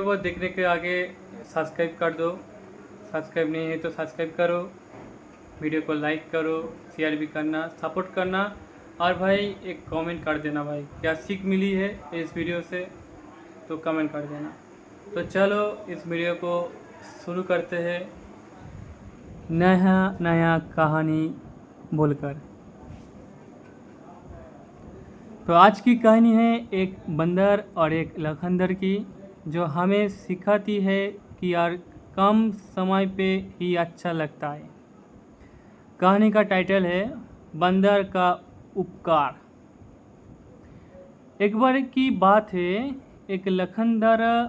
वो देखने के आगे सब्सक्राइब कर दो, सब्सक्राइब नहीं है तो सब्सक्राइब करो, वीडियो को लाइक करो, शेयर भी करना, सपोर्ट करना। और भाई एक कमेंट कर देना भाई, क्या सीख मिली है इस वीडियो से, तो कमेंट कर देना। तो चलो इस वीडियो को शुरू करते हैं नया नया कहानी बोलकर। तो आज की कहानी है एक बंदर और एक लखनदर की, जो हमें सिखाती है कि यार कम समय पे ही अच्छा लगता है। कहानी का टाइटल है बंदर का उपकार। एक बार की बात है, एक लखनदर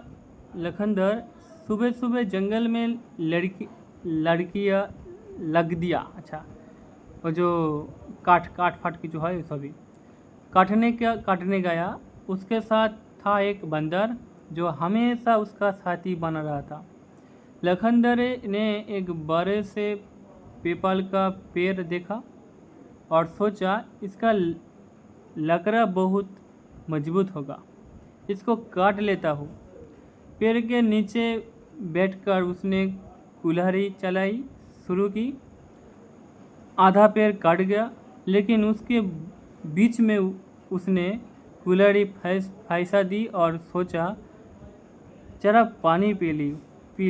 सुबह सुबह जंगल में लड़कियाँ लग दिया। अच्छा, वो जो काट फाट की जो है सभी काटने गया। उसके साथ था एक बंदर जो हमेशा उसका साथी बना रहा था। लखनदर ने एक बड़े से पीपल का पेड़ देखा और सोचा इसका लकड़ा बहुत मजबूत होगा, इसको काट लेता हूँ। पेड़ के नीचे बैठकर उसने कुल्हाड़ी चलाई शुरू की। आधा पेड़ कट गया, लेकिन उसके बीच में उसने कुल्हाड़ी फैसा दी और सोचा जरा पानी पी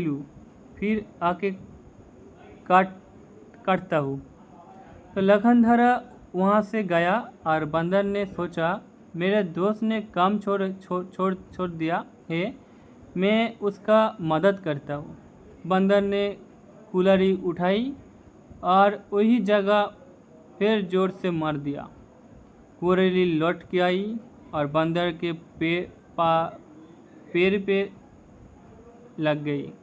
लूँ, फिर आके काटता हूँ। तो लखनदर वहाँ से गया और बंदर ने सोचा मेरे दोस्त ने काम छोड़ दिया है, मैं उसका मदद करता हूँ। बंदर ने कुल्हाड़ी उठाई और वही जगह फिर जोर से मार दिया। कुल्हाड़ी लौट के आई और बंदर के पैर पे लग गई।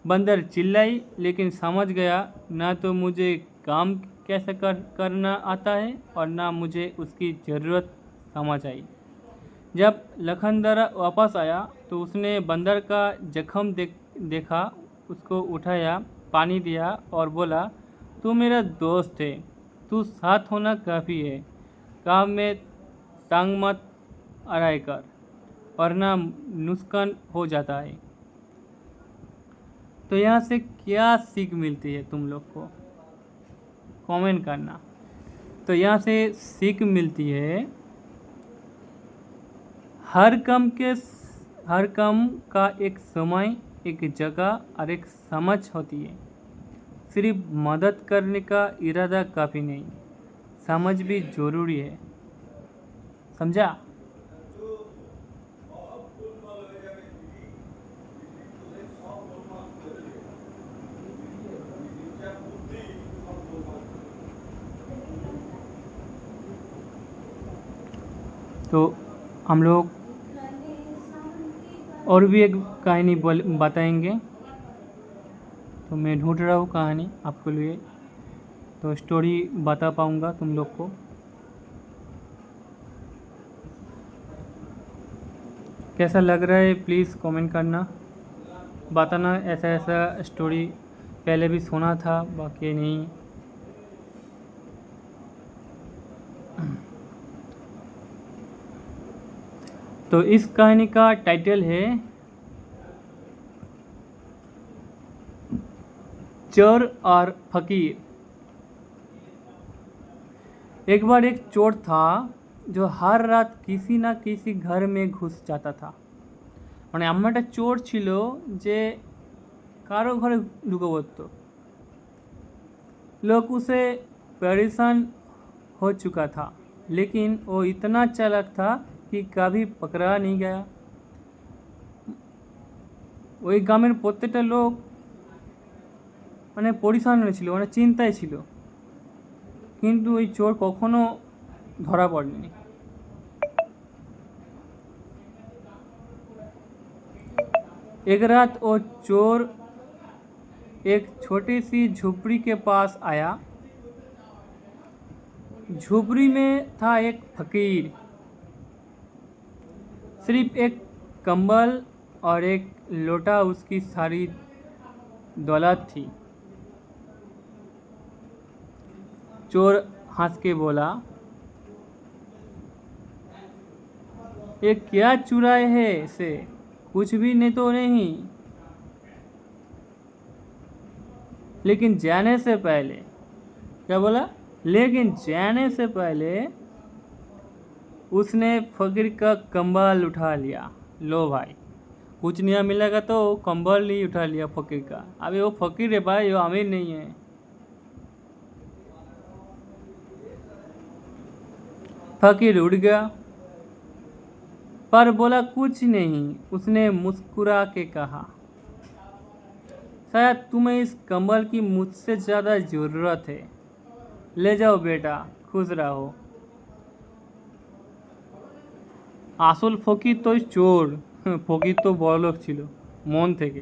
बंदर चिल्लाई, लेकिन समझ गया ना तो मुझे काम कैसे करना आता है और ना मुझे उसकी ज़रूरत समझ आई। जब लखनदर वापस आया तो उसने बंदर का जख्म देखा, उसको उठाया, पानी दिया और बोला तू मेरा दोस्त है, तू साथ होना काफ़ी है। काम में टांग मत अड़ाई कर, वरना नुकसान हो जाता है। तो यहाँ से क्या सीख मिलती है तुम लोग को, कमेंट करना। तो यहाँ से सीख मिलती है हर काम का एक समय, एक जगह और एक समझ होती है। सिर्फ मदद करने का इरादा काफ़ी नहीं, समझ भी ज़रूरी है। समझा? तो हम लोग और भी एक कहानी बताएंगे। तो मैं ढूंढ रहा हूँ कहानी आपके लिए, तो स्टोरी बता पाऊँगा तुम लोग को। कैसा लग रहा है प्लीज़ कमेंट करना, बताना। ऐसा स्टोरी पहले भी सुना था, बाकी नहीं। तो इस कहानी का टाइटल है चोर और फकीर। एक बार एक चोर था जो हर रात किसी ना किसी घर में घुस जाता था। মানে এমন একটা চোর ছিল যে কারো ঘরে ঢুকে পড়তো। लोग उसे परेशान हो चुका था, लेकिन वो इतना चालाक था कि कभी पकड़ा नहीं गया। ওই গ্রামের প্রত্যেকটা লোক মানে পরিশান ছিল, মানে চিন্তায় ছিল, কিন্তু ওই চোর কখনো ধরা পড়েনি। एक रात वो चोर एक छोटी सी झोपड़ी के पास आया। झोपड़ी में था एक फकीर। सिर्फ एक कंबल और एक लोटा उसकी सारी दौलत थी। चोर हंस के बोला ये क्या चुराए है इसे, कुछ भी नहीं तो नहीं, लेकिन जाने से पहले क्या बोला, लेकिन जाने से पहले उसने फकीर का कंबल उठा लिया। लो भाई, कुछ नया मिलेगा तो कंबल ही उठा लिया फकीर का। अभी वो फकीर है भाई, वो अमीर नहीं है। फकीर उड़ गया पर बोला कुछ नहीं। उसने मुस्कुरा के कहा, शायद तुम्हें इस कंबल की मुझसे ज़्यादा ज़रूरत है। ले जाओ बेटा, खुश रहो। আসল ফকির তো চোর, ফকির তো বড়লোক ছিল মন থেকে।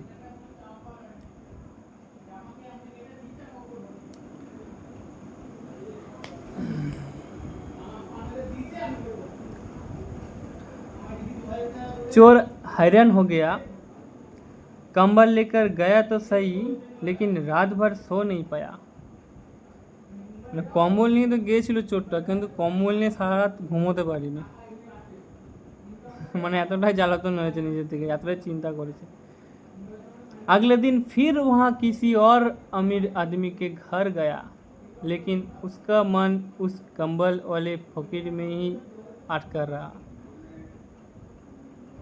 चोर हैरान हो गया। कंबल लेकर गया तो सही, लेकिन रात भर सो नहीं पाया। কম্বল নিয়ে তো গিয়েছিল চোরটা, কিন্তু কম্বল নিয়ে সারা রাত ঘুমোতে পারিনি। মানে এতটাই জ্বালাতন হয়েছে নিজের থেকে, এতটাই চিন্তা করেছে। अगले दिन फिर वहाँ किसी और अमीर आदमी के घर गया, लेकिन उसका मन उस कंबल वाले फकीर में ही अटका रहा।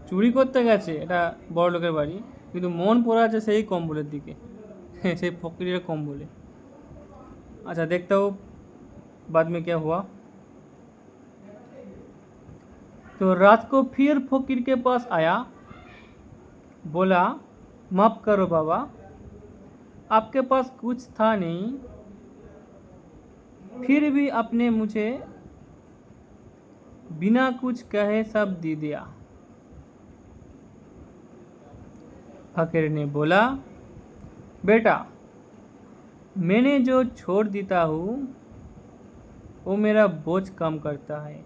চুরি করতে গেছে এটা বড় লোকের বাড়ি, কিন্তু মন পড়ে আছে সেই কম্বলের দিকে, সেই ফকিরের কম্বলে। अच्छा देखता हूँ बाद में क्या हुआ। तो रात को फिर फकीर के पास आया, बोला माफ़ करो बाबा, आपके पास कुछ था नहीं, फिर भी आपने मुझे बिना कुछ कहे सब दे दिया। फकीर ने बोला, बेटा मैंने जो छोड़ देता हूँ वो मेरा बोझ कम करता है।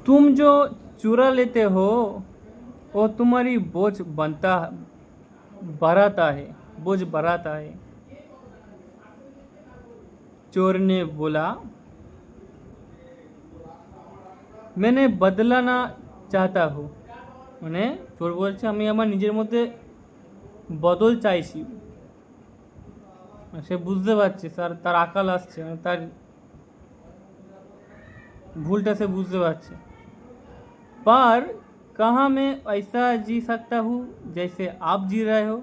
तुम जो चुरा लेते हो वो तुम्हारी बोझ बढ़ाता है, बोझ बढ़ाता है। चोर ने बोला, मैंने बदलाना चाहता हूँ। মানে চোর বলছে আমি আমার নিজের মধ্যে বদল চাইছি। সে বুঝতে পারছে তার আকাল আসছে, তার भूलटा से बुझते पारছে। पर कहाँ मैं ऐसा जी सकता हूँ जैसे आप जी रहे हो।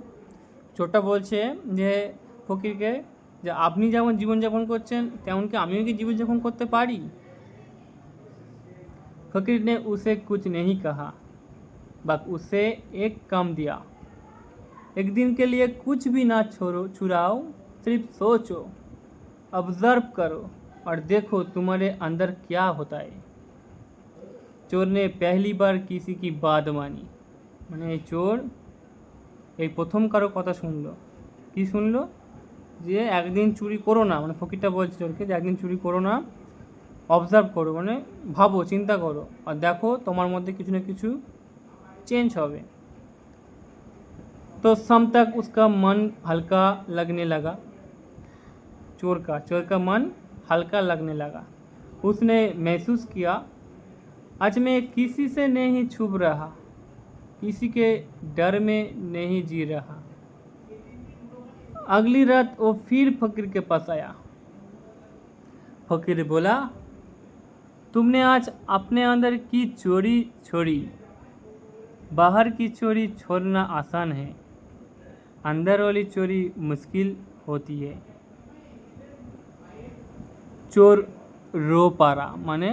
ছোটটা বলছে যে ফকিরকে যে আপনি যেমন জীবনযাপন করছেন তেমন কি আমিও কি জীবনযাপন করতে पारी। फकीर ने उसे कुछ नहीं कहा, बस उसे एक काम दिया, एक दिन के लिए कुछ भी ना चुराओ, सिर्फ सोचो, ऑब्जर्व करो और देखो तुम्हारे अंदर क्या होता है। चोर ने पहली बार किसी की बात मानी। मैंने चोर এই প্রথম কারো কথা শুনলো। কি শুনলো? যে একদিন চুরি করো না, মানে ফকিরটা বলছে চোরকে যে একদিন চুরি করো না, অবজার্ভ করো, মানে ভাবো, চিন্তা করো আর দেখো তোমার মধ্যে কিছু না কিছু চেঞ্জ হবে। तो शाम तक उसका मन हल्का लगने लगा। चोर का मन हल्का लगने लगा। उसने महसूस किया, आज मैं किसी से नहीं छुप रहा, किसी के डर में नहीं जी रहा। अगली रात वो फिर फकीर के पास आया। फकीर बोला, तुमने आज अपने अंदर की चोरी छोड़ी। बाहर की चोरी छोड़ना आसान है, अंदर वाली चोरी मुश्किल होती है। चोर रो पारा, माने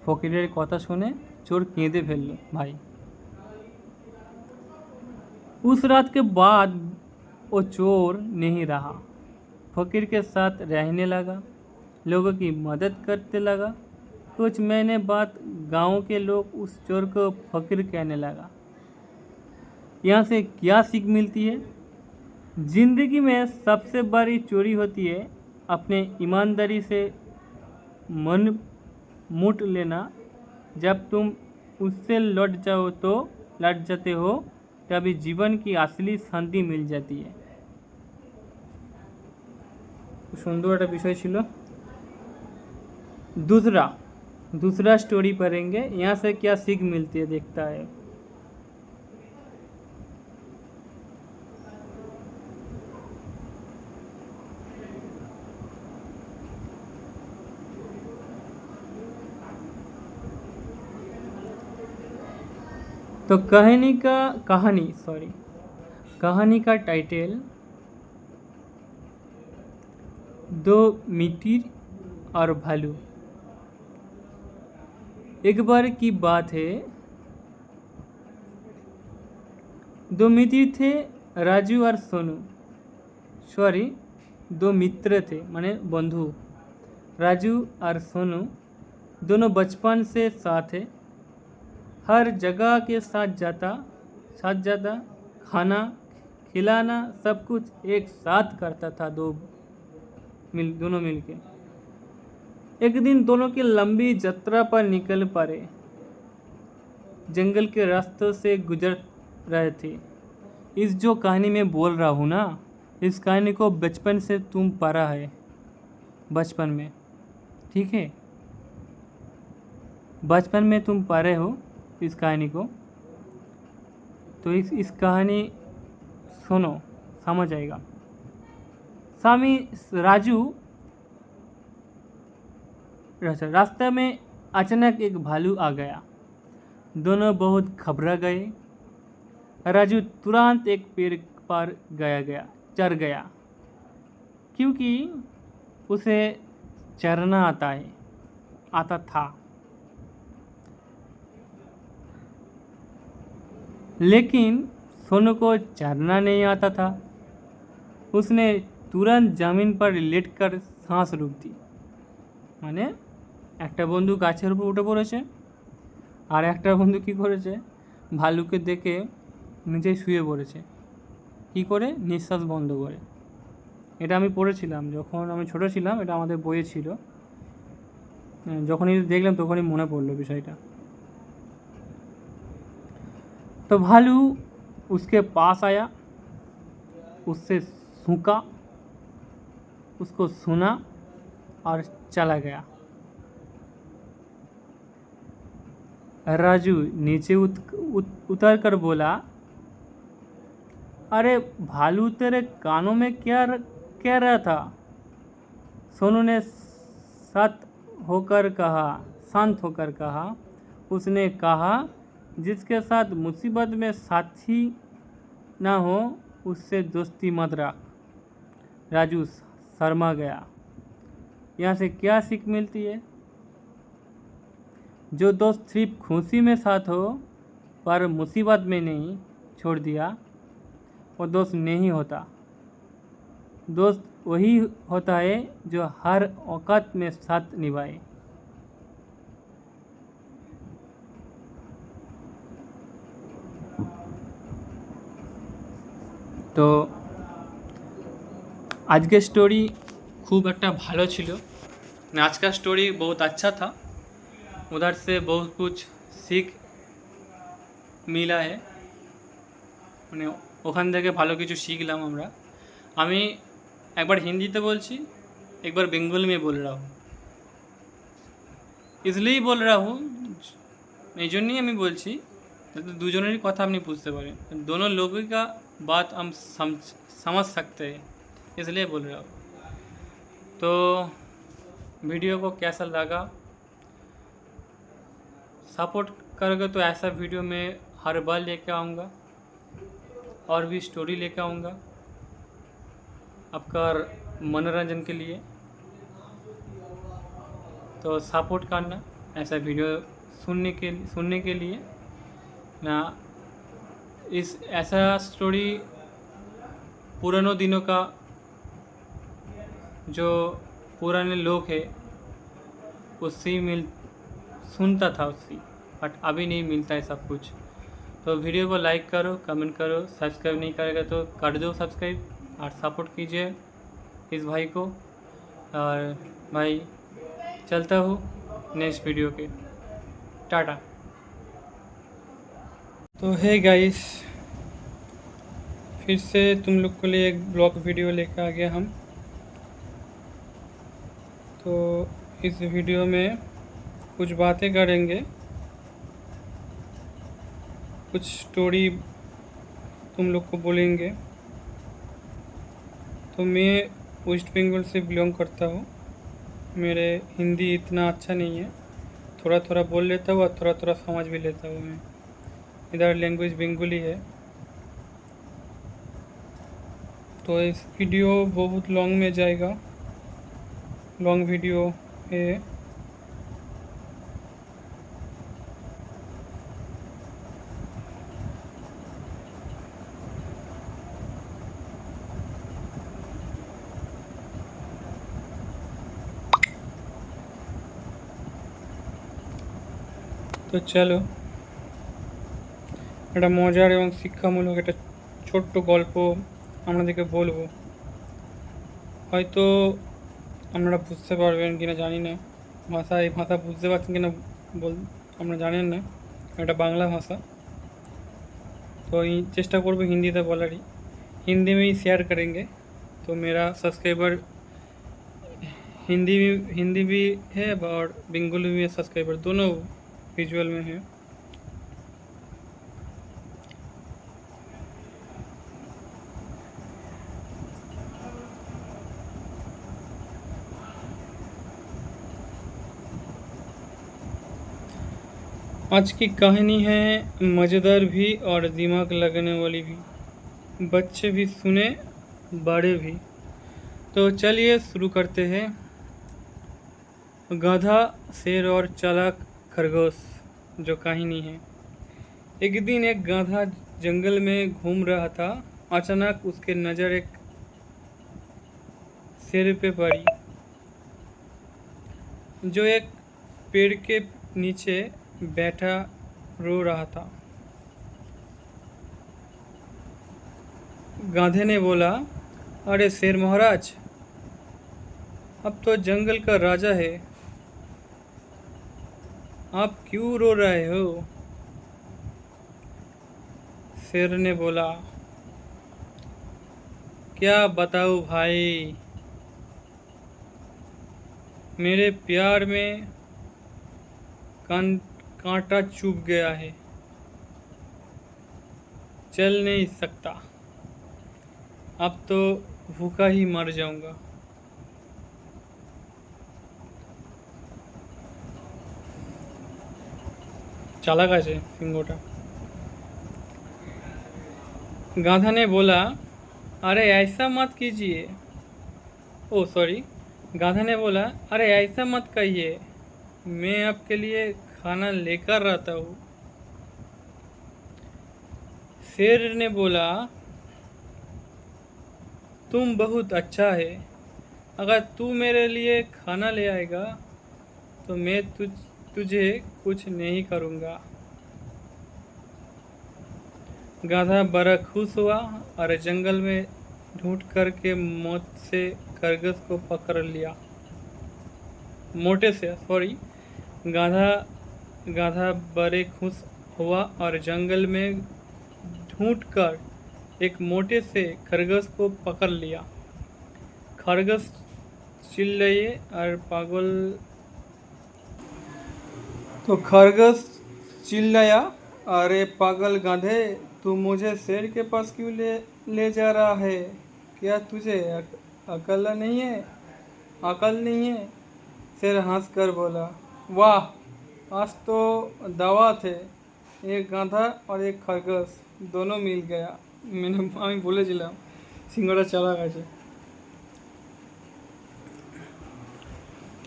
फकीरेर कथा शुने चोर केंदे फेललो भाई। उस रात के बाद वो चोर नहीं रहा, फकीर के साथ रहने लगा, लोगों की मदद करते लगा। कुछ महीने बाद गांव के लोग उस चोर को फकीर कहने लगा। यहाँ से क्या सीख मिलती है? जिंदगी में सबसे बड़ी चोरी होती है अपने ईमानदारी से मन मूट लेना। जब तुम उससे लौट जाते हो तभी जीवन की असली शांति मिल जाती है। सुंदर एक विषय छिलो। दूसरा दूसरा स्टोरी पढ़ेंगे, यहाँ से क्या सीख मिलती है देखता है। तो कहानी का टाइटल दो मित्र और भालू। एक बार की बात है, दो मित्र थे, राजू और सोनू। दो मित्र थे माने बंधु। राजू और सोनू दोनों बचपन से साथ है, हर जगह के साथ जाता, खाना खिलाना सब कुछ एक साथ करता था दोनों मिलके। एक दिन दोनों की लंबी यात्रा पर निकल पड़े, जंगल के रास्तों से गुजर रहे थे। इस जो कहानी में बोल रहा हूँ ना, इस कहानी को बचपन से तुम पढ़ा है, बचपन में, ठीक है, बचपन में तुम पढ़े हो इस कहानी को। तो इस कहानी सुनो, समझ आएगा। रास्ते में अचानक एक भालू आ गया। दोनों बहुत घबरा गए। राजू तुरंत एक पेड़ पर चढ़ गया, क्योंकि उसे चढ़ना आता था। लेकिन सोनू को चढ़ना नहीं आता था। उसने तुरंत जमीन पर लेटकर सांस रोक दी। माने একটা বন্ধু গাছের উপর উঠে পড়েছে, আর একটা বন্ধু কী করেছে, ভালুকে দেখে নিজেই শুয়ে পড়েছে। কী করে? নিঃশ্বাস বন্ধ করে। এটা আমি পড়েছিলাম যখন আমি ছোট ছিলাম, এটা আমাদের বইয়ে ছিল। যখনই দেখলাম তখনই মনে পড়লো বিষয়টা। तो भालू उसके पास आया, उससे सूंघा, उसको सुना और चला गया। राजू नीचे उतर कर बोला, अरे भालू तेरे कानों में क्या कह रहा था? सोनू ने शांत होकर कहा, उसने कहा, जिसके साथ मुसीबत में साथी ना हो उससे दोस्ती मत रख। राजू शर्मा गया। यहाँ से क्या सीख मिलती है? जो दोस्त सिर्फ खुशी में साथ हो पर मुसीबत में नहीं छोड़ दिया, वो दोस्त नहीं होता। दोस्त वही होता है जो हर औकात में साथ निभाए। तो आज के स्टोरी खूब एक भालो छिलो, आज का स्टोरी बहुत अच्छा था। उधर से बहुत कुछ सीख मिला है, মানে ওখান থেকে ভালো কিছু শিখলাম আমরা। আমি একবার হিন্দিতে বলছি, একবার बेंगोली में बोल रहा हूँ। इसलिए बोल रहा हूँ, এই জন্যই আমি বলছি যাতে দুজনেরই কথা আপনি বুঝতে পারেন, दोनों लोगों का बात हम समझ सकते हैं, इसलिए बोल रहा हूँ। तो वीडियो को कैसा लगा, सपोर्ट करोगे तो ऐसा वीडियो मैं हर बार लेकर आऊँगा, और भी स्टोरी लेकर आऊँगा आपका मनोरंजन के लिए। तो सपोर्ट करना ऐसा वीडियो सुनने के लिए ना। इस ऐसा स्टोरी पुरानों दिनों का जो पुराने लोग हैं उससे सुनता था उससे, बट अभी नहीं मिलता है सब कुछ। तो वीडियो को लाइक करो, कमेंट करो, सब्सक्राइब नहीं करेगा तो कर दो सब्सक्राइब, और सपोर्ट कीजिए इस भाई को। और भाई चलता हूँ नेक्स्ट वीडियो के, टाटा। तो है गाइस, फिर से तुम लोग के लिए एक ब्लॉग वीडियो लेकर आ गया हम। तो इस वीडियो में कुछ बातें करेंगे, कुछ स्टोरी तुम लोग को बोलेंगे। तो मैं वेस्ट बंगाल से बिलोंग करता हूँ। मेरे हिंदी इतना अच्छा नहीं है, थोड़ा थोड़ा बोल लेता हूँ और थोड़ा थोड़ा समझ भी लेता हूँ मैं। इधर लैंग्वेज बंगाली है। तो इस वीडियो बहुत लॉन्ग में जाएगा, लॉन्ग वीडियो है। তো চলো একটা মজার এবং শিক্ষামূলক একটা ছোট্ট গল্প আপনাদেরকে বলবো। হয়তো আপনারা বুঝতে পারবেন কিনা জানি না, এই ভাষা বুঝতে পারছেন কিনা বল আপনারা জানেন না, এটা বাংলা भाषा। तो चेष्टा करबो हिंदी तो बोलारी, हिंदी में ही शेयर करेंगे। तो मेरा सब्सक्राइबर हिंदी भी है और बंगाली में सब्सक्राइबर दोनों विजुअल में है। आज की कहानी है मज़ेदार भी और दिमाग लगने वाली भी, बच्चे भी सुने बड़े भी। तो चलिए शुरू करते हैं। गधा, शेर और चालाक खरगोश जो कहानी है। एक दिन एक गधा जंगल में घूम रहा था। अचानक उसके नज़र एक शेर पे पड़ी, जो एक पेड़ के नीचे बैठा रो रहा था। गाधे ने बोला, अरे शेर महाराज, अब तो जंगल का राजा है, आप क्यों रो रहे हो? शेर ने बोला, क्या बताऊं भाई, मेरे प्यार में कांटा चुभ गया है, चल नहीं सकता, अब तो भूखा ही मर जाऊंगा। चालाक আছে सिंगोटा। गाधा ने बोला, अरे ऐसा मत कीजिए। ओ सॉरी, गाधा ने बोला, अरे ऐसा मत कहिए, मैं आपके लिए खाना लेकर आता हूँ। शेर ने बोला, तुम बहुत अच्छा है, अगर तू मेरे लिए खाना ले आएगा तो मैं तुझे कुछ नहीं करूँगा। गाधा बड़ा खुश हुआ और जंगल में ढूंढ करके मौत से खरगोश को पकड़ लिया। मोटे से सॉरी, गाधा गाधा बड़े खुश हुआ और जंगल में ढूंढकर एक मोटे से खरगोश को पकड़ लिया। खरगोश चिल्लाए और पागल तो खरगोश चिल्लाया, अरे पागल गाधे, तू मुझे शेर के पास क्यों ले जा रहा है? क्या तुझे अकल नहीं है? अकल नहीं है? शेर हंस कर बोला, वाह, आज तो दावा थे, एक गाधा और एक खरगोश दोनों मिल गया। আমি বলেছিলাম সিংহটা চালাক আছে।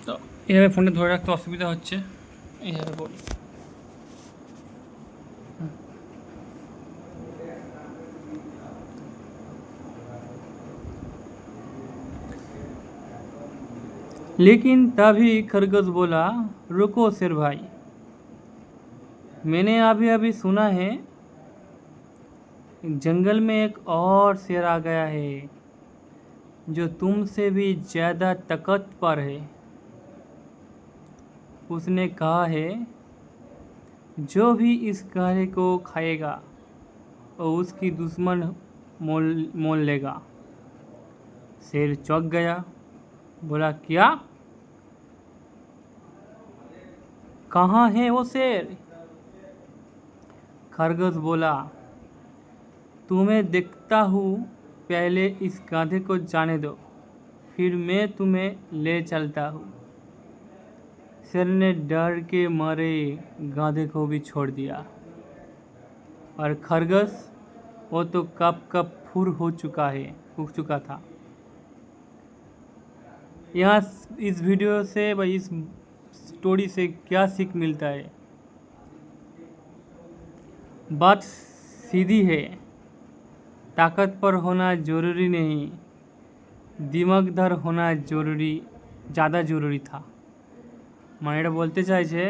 তো এইভাবে ফোনে ধরে রাখতে অসুবিধা হচ্ছে, এইভাবে বলি। लेकिन तभी खरगोश बोला, रुको शेर भाई, मैंने अभी अभी सुना है जंगल में एक और शेर आ गया है जो तुमसे भी ज़्यादा ताकतवर है। उसने कहा है, जो भी इस गाढ़े को खाएगा वो उसकी दुश्मन मोल लेगा। शेर चौंक गया, बोला, क्या? कहाँ है वो शेर? खरगोश बोला, तुम्हें देखता हूँ, पहले इस गाधे को जाने दो, फिर मैं तुम्हें ले चलता हूँ। शेर ने डर के मारे गाधे को भी छोड़ दिया और खरगोश वो तो कब कब फुर हो चुका था। यहाँ इस वीडियो से व इस स्टोरी से क्या सीख मिलता है? बात सीधी है, ताकतवर होना जरूरी नहीं, दिमागदार होना ज़्यादा जरूरी था। মানে এটা বলতে চাইছে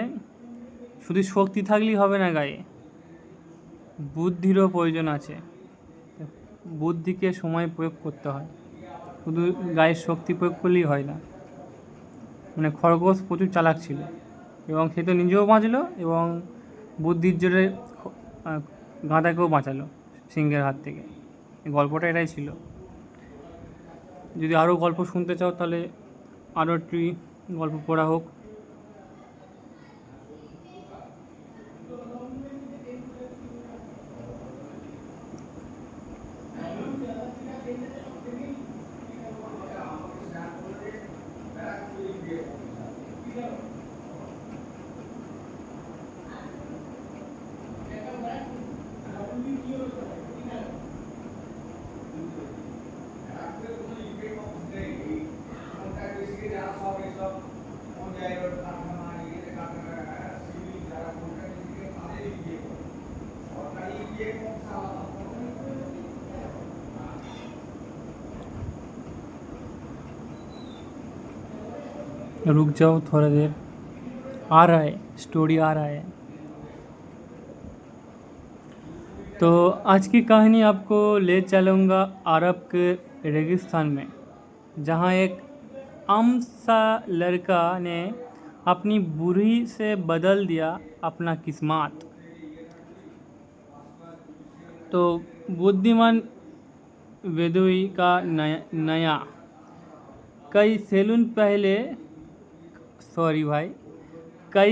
শুধু শক্তি থাকলেই হবে না, গায়ে বুদ্ধিরও প্রয়োজন আছে। বুদ্ধিকে সময় প্রয়োগ করতে হয়, শুধু গায়ে শক্তি প্রয়োগ করলেই হয় না। মানে খরগোশ প্রচুর চালাক ছিল এবং সে তো নিজেও বাঁচলো এবং বুদ্ধির জোরে গাধাকেও বাঁচালো সিংহের হাত থেকে। গল্পটা এটাই ছিল। যদি আরও গল্প শুনতে চাও তাহলে আরও একটি গল্প পড়া হোক। रुक जाओ थोड़ा देर, आ रहा है, स्टोरी आ रहा है। तो आज की कहानी आपको ले चलूँगा अरब के रेगिस्तान में, जहाँ एक आम सा लड़का ने अपनी बुरी से बदल दिया अपना किस्मत। तो बुद्धिमान बेदुई का नया कई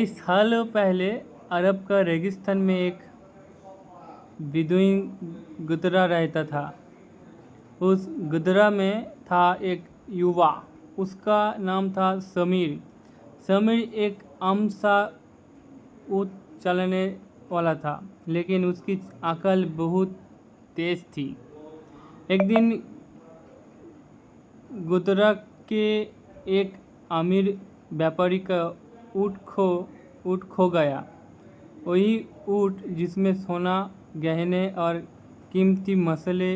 सालों पहले अरब का रेगिस्तान में एक बेदुइन गुदरा रहता था। उस गुदरा में था एक युवा, उसका नाम था समीर। समीर एक आम सा ऊँट चलाने वाला था, लेकिन उसकी अकल बहुत तेज थी। एक दिन गुदरा के एक अमीर व्यापारी का ऊँट खो गया। वही ऊँट जिसमें सोना, गहने और कीमती मसाले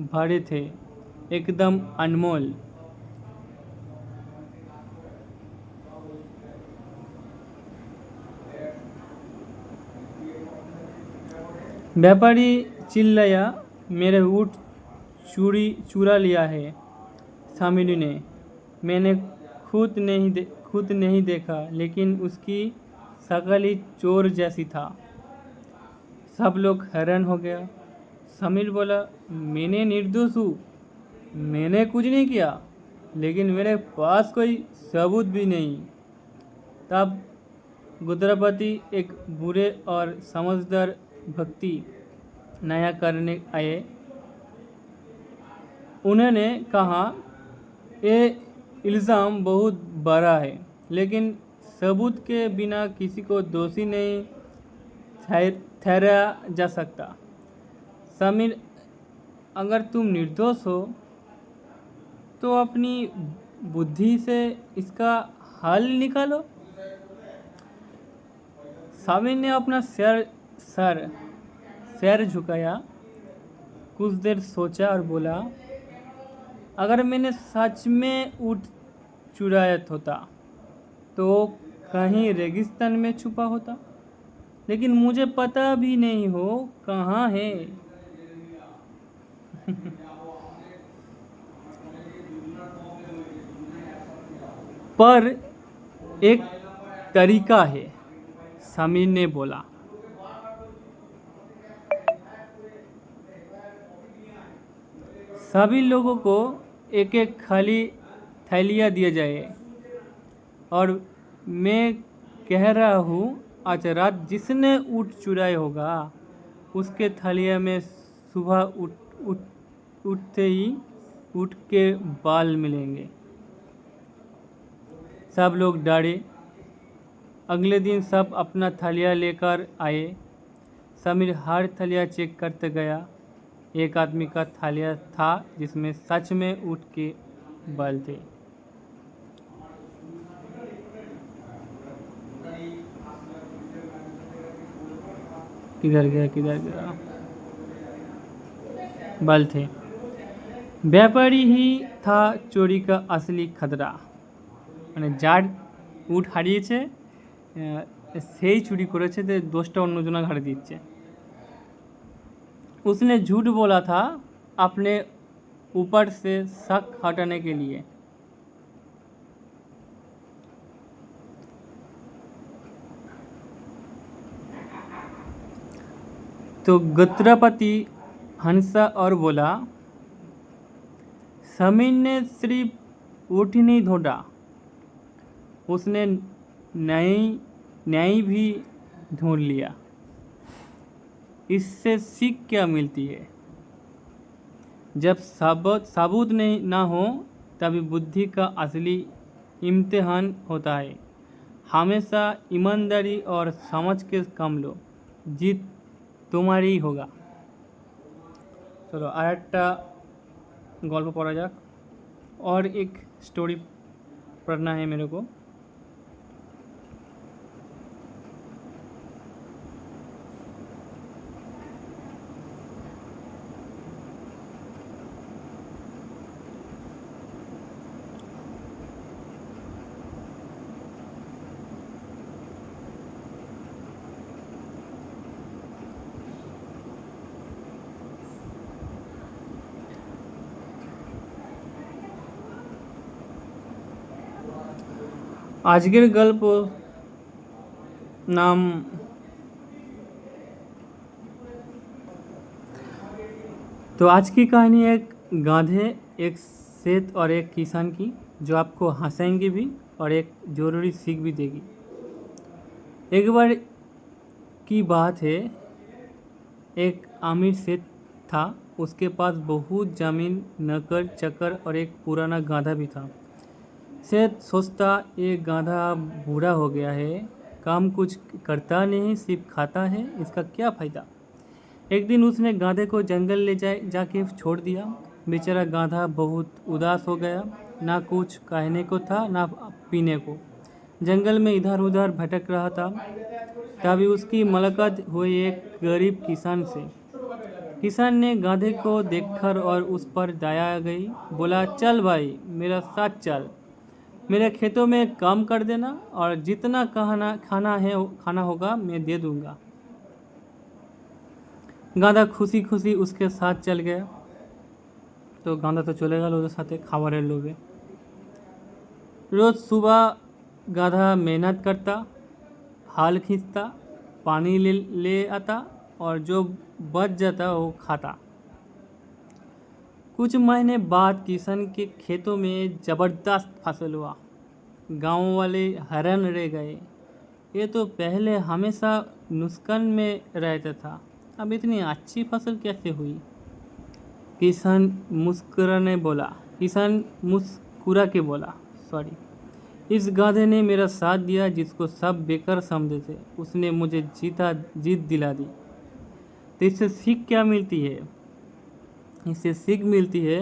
भरे थे, एकदम अनमोल। व्यापारी चिल्लाया, मेरे ऊँट चुरा लिया है समीर ने। मैंने खुद नहीं देखा, लेकिन उसकी शक्ल ही चोर जैसी था। सब लोग हैरान हो गया। समीर बोला, मैंने निर्दोष हूँ, मैंने कुछ नहीं किया, लेकिन मेरे पास कोई सबूत भी नहीं। तब गुदरापति एक बुरे और समझदार व्यक्ति न्याय करने आए। उन्होंने कहा, ये इल्ज़ाम बहुत बड़ा है, लेकिन सबूत के बिना किसी को दोषी नहीं ठहराया जा सकता। समीर, अगर तुम निर्दोष हो तो अपनी बुद्धि से इसका हल निकालो। समीर ने अपना सर झुकाया, कुछ देर सोचा और बोला, अगर मैंने सच में ऊँट चुराया होता तो कहीं रेगिस्तान में छुपा होता, लेकिन मुझे पता भी नहीं हो कहाँ है। पर एक तरीका है, समीर ने बोला। सभी लोगों को एक एक खाली थैलियाँ दिया जाए और मैं कह रहा हूँ आज रात जिसने ऊँट चुराए होगा उसके थलिया में सुबह उठते ही ऊँट के बाल मिलेंगे। सब लोग डरे। अगले दिन सब अपना थलिया लेकर आए। समीर हर थलिया चेक करते गया। एक आदमी का थलिया था जिसमें सच में ऊँट के बाल थे। किधर गया बाल थे। व्यापारी ही था चोरी का असली खतरा। মানে যার উট হারিয়েছে সেই चुरी করেছে, तो दोषটা অন্যজনা ঘাড়ে দিচ্ছে। उसने झूठ बोला था अपने ऊपर से शक हटाने के लिए। तो गत्रपति हंसा और बोला, समीर ने सिर्फ ऊँट ही नहीं ढूंढा, उसने न्याय भी ढूंढ लिया। इससे सीख क्या मिलती है? जब सबूत नहीं ना हो तभी बुद्धि का असली इम्तिहान होता है। हमेशा ईमानदारी और समझ के काम लो, जीत तुम्हारी ही होगा। चलो आरेकटा गल्प पढ़ा जाक। और एक स्टोरी पढ़ना है मेरे को। आजकेर गल्प नाम तो आज की कहानी एक गाधे, एक सेठ और एक किसान की, जो आपको हंसाएंगी भी और एक ज़रूरी सीख भी देगी। एक बार की बात है, एक अमीर सेठ था। उसके पास बहुत ज़मीन, नौकर चाकर और एक पुराना गाधा भी था। सेठ सोचता ये गाधा बूढ़ा हो गया है, काम कुछ करता नहीं, सिर्फ खाता है, इसका क्या फ़ायदा। एक दिन उसने गाधे को जंगल ले जाके छोड़ दिया। बेचारा गाधा बहुत उदास हो गया, ना कुछ कहने को था ना पीने को। जंगल में इधर उधर भटक रहा था। तभी उसकी मुलाकात हुई एक गरीब किसान से। किसान ने गाधे को देखकर और उस पर दया आ गई। बोला, चल भाई मेरा साथ चल, मेरे खेतों में काम कर देना और जितना खाना होगा मैं दे दूंगा। गाधा खुशी खुशी उसके साथ चल गया। तो गाधा तो चले गल ওদের সাথে খাবারের लोभे। रोज़ सुबह गाधा मेहनत करता, हाल खींचता, पानी ले आता और जो बच जाता वो खाता। कुछ महीने बाद किसान के खेतों में ज़बरदस्त फसल हुआ। गांव वाले हैरान रह गए। ये तो पहले हमेशा नुकसान में रहता था, अब इतनी अच्छी फसल कैसे हुई। किसान मुस्कुरा के बोला, इस गाधे ने मेरा साथ दिया जिसको सब बेकार समझे थे, उसने मुझे जीत दिला दी। तो इससे सीख क्या मिलती है? इससे सीख मिलती है,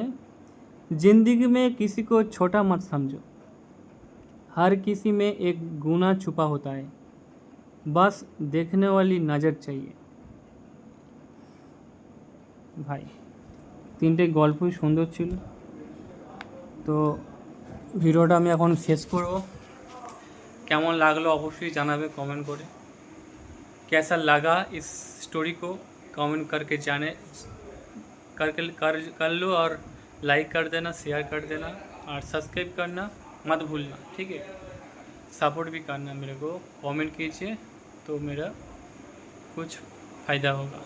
जिंदगी में किसी को छोटा मत समझो। हर किसी में एक गुना छुपा होता है, बस देखने वाली नज़र चाहिए। भाई तीनटे गल्पই सुंदर ছিল। तो ভিডিওটা আমি এখন শেষ করব। কেমন লাগলো অবশ্যই জানাবে কমেंट করে। कैसा लगा इस स्टोरी को कमेंट करके कर लो और लाइक कर देना, शेयर कर देना और सब्सक्राइब करना मत भूलना, ठीक है। सपोर्ट भी करना मेरे को, कमेंट कीजिए तो मेरा कुछ फ़ायदा होगा।